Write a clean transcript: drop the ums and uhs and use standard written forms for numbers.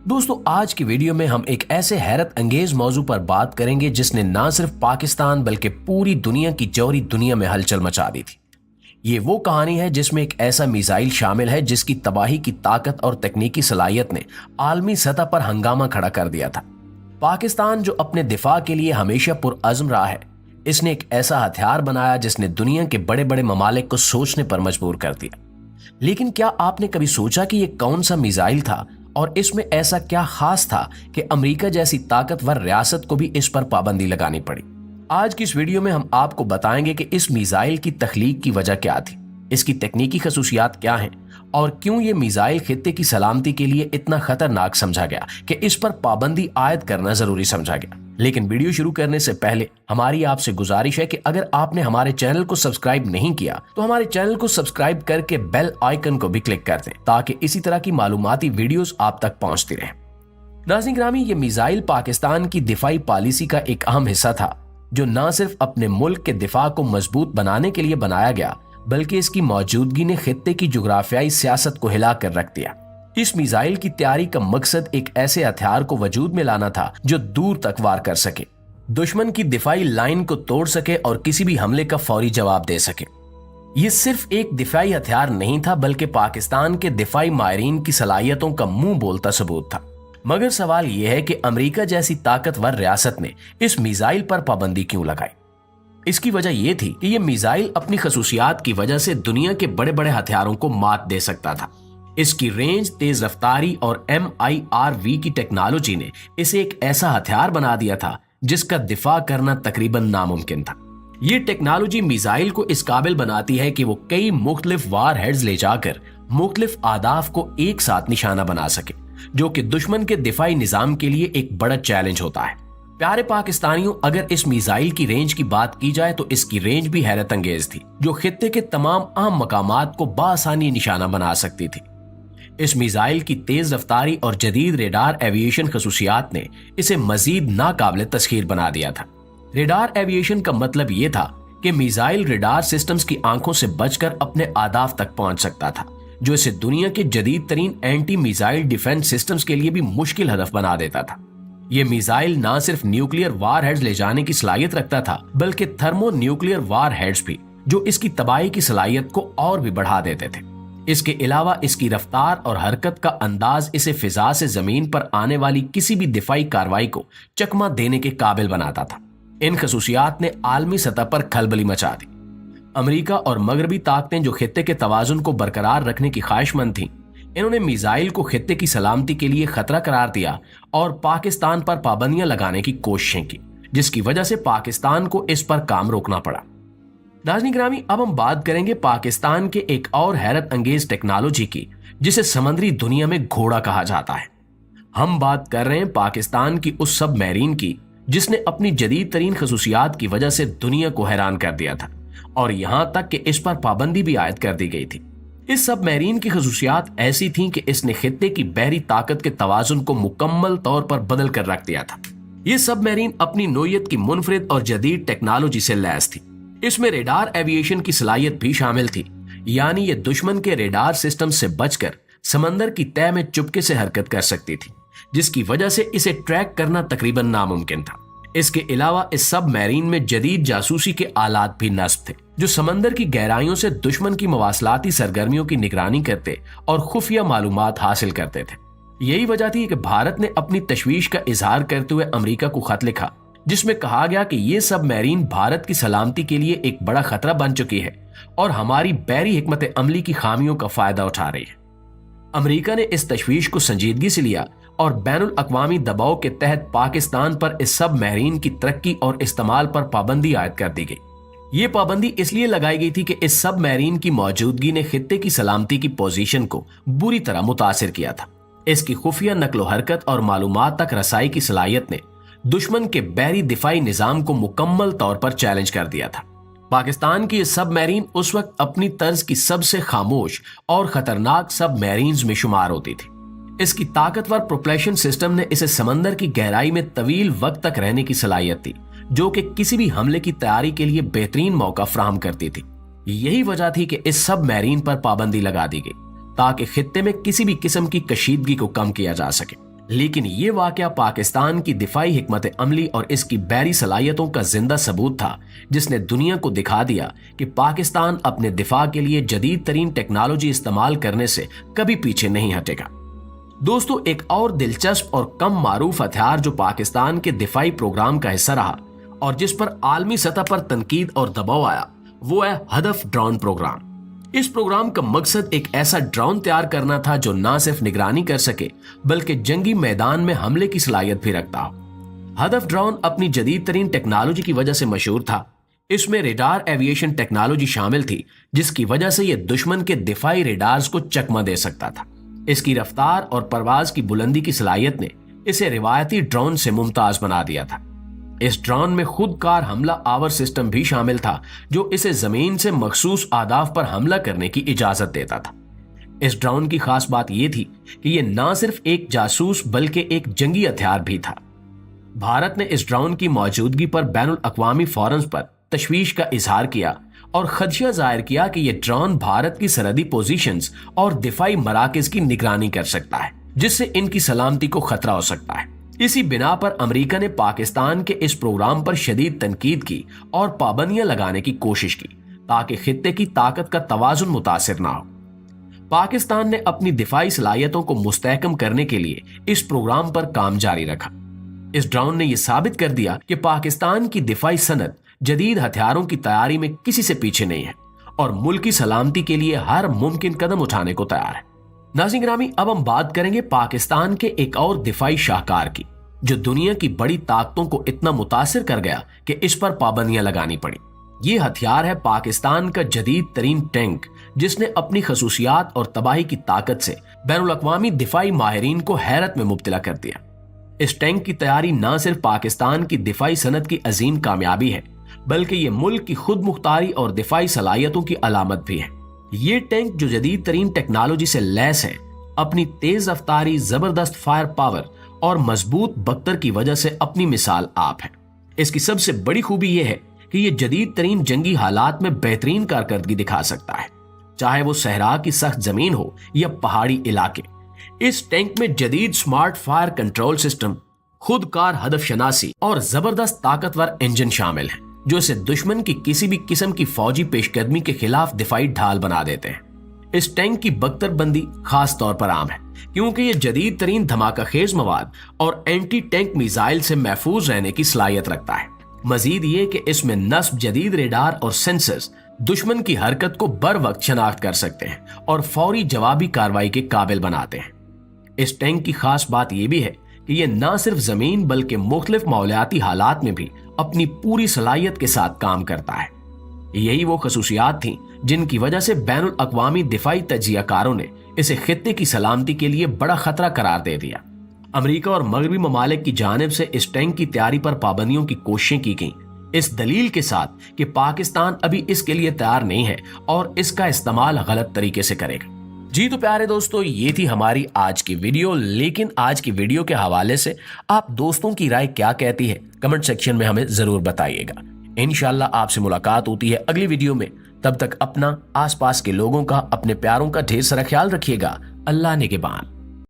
दोस्तों, आज की वीडियो में हम एक ऐसे हैरत अंगेज मौजू पर बात करेंगे जिसने न सिर्फ पाकिस्तान बल्कि पूरी दुनिया की जौहरी दुनिया में हलचल मचा दी थी। ये वो कहानी है जिसमें एक ऐसा मिसाइल शामिल है जिसकी तबाही की ताकत और तकनीकी सलाहियत ने आलमी सतह पर हंगामा खड़ा कर दिया था। पाकिस्तान जो अपने दिफा के लिए हमेशा पुरअज़्म रहा है, इसने एक ऐसा हथियार बनाया जिसने दुनिया के बड़े बड़े ममालिक को सोचने पर मजबूर कर दिया। लेकिन क्या आपने कभी सोचा कि ये कौन सा मिसाइल था और इसमें ऐसा क्या खास था कि अमेरिका जैसी ताकतवर रियासत को भी इस पर पाबंदी लगानी पड़ी? आज की इस वीडियो में हम आपको बताएंगे कि इस मिसाइल की तख्लीक की वजह क्या थी, इसकी तकनीकी खसूसियात क्या हैं और क्यों ये मिसाइल खित्ते की सलामती के लिए इतना खतरनाक समझा गया कि इस पर पाबंदी आयद करना जरूरी समझा गया। लेकिन वीडियो शुरू करने से पहले हमारी आपसे गुजारिश है कि अगर आपने हमारे चैनल को सब्सक्राइब नहीं किया तो हमारे चैनल को सब्सक्राइब करके बेल आइकन को भी क्लिक कर दें ताकि इसी तरह की मालूमाती वीडियोस आप तक पहुंचती रहें। नाज़रीन ग्रामी, ये मिसाइल पाकिस्तान की दिफाई पॉलिसी का एक अहम हिस्सा था जो न सिर्फ अपने मुल्क के दिफा को मजबूत बनाने के लिए बनाया गया बल्कि इसकी मौजूदगी ने खित्ते की जुग्राफियाई सियासत को हिला कर रख दिया। इस मिसाइल की तैयारी का मकसद एक ऐसे हथियार को वजूद में लाना था जो दूर तक वार कर सके, दुश्मन की दिफाई लाइन को तोड़ सके और किसी भी हमले का फौरी जवाब दे सके। ये सिर्फ एक दिफाई हथियार नहीं था बल्कि पाकिस्तान के दिफाई माहिरीन की सलाहियतों का मुंह बोलता सबूत था। मगर सवाल यह है कि अमेरिका जैसी ताकतवर रियासत ने इस मिसाइल पर पाबंदी क्यों लगाई? इसकी वजह यह थी कि यह मिसाइल अपनी खसूसियात की वजह से दुनिया के बड़े बड़े हथियारों को मात दे सकता था। इसकी रेंज, तेज रफ्तारी और MIRV की टेक्नोलॉजी ने इसे एक ऐसा हथियार बना दिया था जिसका दिफा करना तकरीबन नामुमकिन था। ये टेक्नोलॉजी मिसाइल को इस काबिल बनाती है कि वो कई मुख्तलिफ वार हेड्स ले जाकर मुख्तलिफ आदाफ को एक साथ निशाना बना सके, जो कि दुश्मन के दिफाई निजाम के लिए एक बड़ा चैलेंज होता है। प्यारे पाकिस्तानियों, अगर इस मिसाइल की रेंज की बात की जाए तो इसकी रेंज भी हैरत अंगेज थी, जो खित्ते के तमाम अहम मकामात को बासानी निशाना बना सकती थी। इस मिसाइल की तेज रफ्तारी और जदीद रेडार एविएशन खसूसियात ने इसे मजीद नाकाबिले तस्खीर बना दिया था। रेडार एविएशन का मतलब यह था कि मिसाइल रेडार सिस्टम्स की आंखों से बचकर अपने आदाफ तक पहुंच सकता था, जो इसे दुनिया के जदीद तरीन एंटी मिसाइल डिफेंस सिस्टम्स के लिए भी मुश्किल हदफ बना देता था। यह मिसाइल न सिर्फ न्यूक्लियर वार हेड्स ले जाने की सलाहियत रखता था बल्कि थर्मो न्यूक्लियर वार हेड्स भी, जो इसकी तबाही की सलाहियत को और भी बढ़ा देते थे। इसके अलावा इसकी रफ्तार और हरकत का अंदाज इसे फिजा से जमीन पर आने वाली किसी भी दिफाई कार्रवाई को चकमा देने के काबिल बनाता था। इन खसूसियात ने आलमी सतह पर खलबली मचा दी। अमेरिका और मगरबी ताकतें जो खित्ते के तवाजुन को बरकरार रखने की ख्वाहिशमंद थीं, इन्होंने मिसाइल को खित्ते की सलामती के लिए खतरा करार दिया और पाकिस्तान पर पाबंदियां लगाने की कोशिशें की, जिसकी वजह से पाकिस्तान को इस पर काम रोकना पड़ा। नाज़रीन ग्रामी, अब हम बात करेंगे पाकिस्तान के एक और हैरत अंगेज टेक्नोलॉजी की जिसे समंदरी दुनिया में घोड़ा कहा जाता है। हम बात कर रहे हैं पाकिस्तान की उस सबमरीन की जिसने अपनी जदीद तरीन खसूसियात की वजह से दुनिया को हैरान कर दिया था और यहां तक कि इस पर पाबंदी भी आयद कर दी गई थी। इस सबमरीन की खसूसियात ऐसी थीं कि इसने खित्ते की बहरी ताकत के तवाजुन को मुकम्मल तौर पर बदल कर रख दिया था। यह सबमरीन अपनी नोयत की मुनफरिद और जदीद टेक्नोलॉजी से लैस थी। इसमें रेडार एविएशन की सलाहियत भी शामिल थी, यानी ये दुश्मन के रेडार सिस्टम से बचकर समंदर की तह में चुपके से हरकत कर सकती थी, जिसकी वजह से इसे ट्रैक करना तकरीबन नामुमकिन था। इसके अलावा इस सबमरीन में जदीद जासूसी के आलात भी नस्ब थे, जो समंदर की गहराइयों से दुश्मन की मवासलाती सरगर्मियों की निगरानी करते और खुफिया मालूमात हासिल करते थे। यही वजह थी कि भारत ने अपनी तशवीश का इजहार करते हुए अमेरिका को खत लिखा, जिसमें कहा गया कि यह सबमरीन भारत की सलामती के लिए एक बड़ा खतरा बन चुकी है और हमारी बहरी हिकमत अमली की खामियों का फायदा उठा रही है। अमेरिका ने इस तशवीश को संजीदगी से लिया और बैनुल अक़वामी दबाव के तहत पाकिस्तान पर इस सबमरीन की तरक्की और इस्तेमाल पर पाबंदी आयद कर दी गई। ये पाबंदी इसलिए लगाई गई थी कि इस सबमरीन की मौजूदगी ने खित्ते की सलामती की पोजीशन को बुरी तरह मुतासिर किया था। इसकी खुफिया नकलो हरकत और मालूमात तक रसाई की सलाहियत ने दुश्मन के बहरी दिफाई निजाम को मुकम्मल तौर पर चैलेंज कर दिया था। पाकिस्तान की सबमरीन उस वक्त अपनी तर्ज की सबसे खामोश और खतरनाक सबमरीन्स में शुमार होती थी। इसकी ताकतवर प्रोपल्शन सिस्टम ने इसे समंदर की गहराई में तवील वक्त तक रहने की सलाहियत थी, जो कि किसी भी हमले की तैयारी के लिए बेहतरीन मौका फराहम करती थी। यही वजह थी कि इस सबमरीन पर पाबंदी लगा दी गई ताकि खित्ते में किसी भी किस्म की कशीदगी को कम किया जा सके। लेकिन ये वाकया पाकिस्तान की दिफाई हिकमत अमली और इसकी बैरी सलाहियतों का जिंदा सबूत था, जिसने दुनिया को दिखा दिया कि पाकिस्तान अपने दिफा के लिए जदीद तरीन टेक्नोलॉजी इस्तेमाल करने से कभी पीछे नहीं हटेगा। दोस्तों, एक और दिलचस्प और कम मारूफ हथियार जो पाकिस्तान के दिफाई प्रोग्राम का हिस्सा रहा और जिस पर आलमी सतह पर तनकीद और दबाव आया, वो है हदफ ड्रोन प्रोग्राम। इस प्रोग्राम का मकसद एक ऐसा ड्रोन तैयार करना था जो न सिर्फ निगरानी कर सके बल्कि जंगी मैदान में हमले की सलाहियत भी रखता हो। हदफ ड्रोन अपनी जदीद तरीन टेक्नोलॉजी की वजह से मशहूर था। इसमें रेडार एविएशन टेक्नोलॉजी शामिल थी, जिसकी वजह से यह दुश्मन के दिफाई रेडार्स को चकमा दे सकता था। इसकी रफ्तार और परवाज की बुलंदी की सलाहियत ने इसे रिवायती ड्रोन से मुमताज बना दिया था। इस ड्रोन में खुदकार हमला आवर सिस्टम भी शामिल था, जो इसे जमीन से मखसूस आदाफ पर हमला करने की इजाजत देता था। इस ड्रोन की खास बात यह थी कि यह न सिर्फ एक जासूस बल्कि एक जंगी हथियार भी था। भारत ने इस ड्रोन की मौजूदगी पर बैनुल अक़वामी फोरम्स पर तशवीश का इजहार किया और खदशा जाहिर किया कि यह ड्रोन भारत की सरहदी पोजीशंस और दिफाई मराकज की निगरानी कर सकता है, जिससे इनकी सलामती को खतरा हो सकता है। इसी बिना पर अमेरिका ने पाकिस्तान के इस प्रोग्राम पर शदीद तनकीद की और पाबंदियां लगाने की कोशिश की ताकि खित्ते की ताकत का तवाजुन मुतासिर ना हो। पाकिस्तान ने अपनी दिफाई सलाहियतों को मुस्तहकम करने के लिए इस प्रोग्राम पर काम जारी रखा। इस ड्रोन ने यह साबित कर दिया कि पाकिस्तान की दिफाई सनत जदीद हथियारों की तैयारी में किसी से पीछे नहीं है और मुल्क की सलामती के लिए हर मुमकिन कदम उठाने को तैयार है। नाज़रीन ग्रामी, अब हम बात करेंगे पाकिस्तान के एक और दिफाई शाहकार की, जो दुनिया की बड़ी ताकतों को इतना मुतासिर कर गया कि इस पर पाबंदियां लगानी पड़ी। ये हथियार है पाकिस्तान का जदीद तरीन टैंक, जिसने अपनी खसूसियात और तबाही की ताकत से बैनुल अक़वामी दिफाई माहिरीन को हैरत में मुब्तला कर दिया। इस टैंक की तैयारी न सिर्फ पाकिस्तान की दिफाई सनत की अजीम कामयाबी है, बल्कि ये मुल्क की खुद मुख्तारी और दिफाई सलाहियतों की अलामत भी है। ये टैंक जो जदीद तरीन टेक्नोलॉजी से लैस है, अपनी तेज रफ्तारी, जबरदस्त फायर पावर और मजबूत बख्तर की वजह से अपनी मिसाल आप है। इसकी सबसे बड़ी खूबी यह है कि यह जदीद तरीन जंगी हालात में बेहतरीन कारकर्दगी दिखा सकता है, चाहे वो सहरा की सख्त जमीन हो या पहाड़ी इलाके। इस टैंक में जदीद स्मार्ट फायर कंट्रोल सिस्टम, खुदकार हदफ शनासी और जबरदस्त ताकतवर इंजन शामिल है, जो इसे दुश्मन की किसी भी किस्म की फौजी पेशकदमी के खिलाफ दिफाई ढाल बना देते हैं। इस टैंक की बख्तरबंदी खास तौर पर आम है, क्योंकि यह जदीद तरीन धमाका खेज मवाद और एंटी टैंक मिसाइल से महफूज रहने की सलाहियत रखता है। मजीद ये कि इसमें नस्ब जदीद रेडार और सेंसर्स दुश्मन की हरकत को बर वक्त शनाख्त कर सकते हैं और फौरी जवाबी कार्रवाई के काबिल बनाते हैं। इस टैंक की खास बात यह भी है कि यह न सिर्फ जमीन बल्कि मुख्तलिफ माहौलियाती हालात में भी अपनी पूरी सलाहियत के साथ काम करता है। यही वो खसूसियात थी जिनकी वजह से बैनुल अक़वामी दिफाई तजियाकारों ने इसे खित्ते की सलामती के लिए बड़ा खतरा करार दे दिया। अमेरिका और मगरबी ममालिक की जानिब से इस टैंक की तैयारी पर पाबंदियों की कोशिशें की गईं, इस दलील के साथ कि पाकिस्तान अभी इसके लिए तैयार नहीं है और इसका इस्तेमाल गलत तरीके से करेगा। जी तो प्यारे दोस्तों, ये थी हमारी आज की वीडियो। लेकिन आज की वीडियो के हवाले से आप दोस्तों की राय क्या कहती है, कमेंट सेक्शन में हमें जरूर बताइएगा। इंशाल्लाह आपसे मुलाकात होती है अगली वीडियो में। तब तक अपना, आसपास के लोगों का, अपने प्यारों का ढेर सारा ख्याल रखिएगा। अल्लाह निगहबान।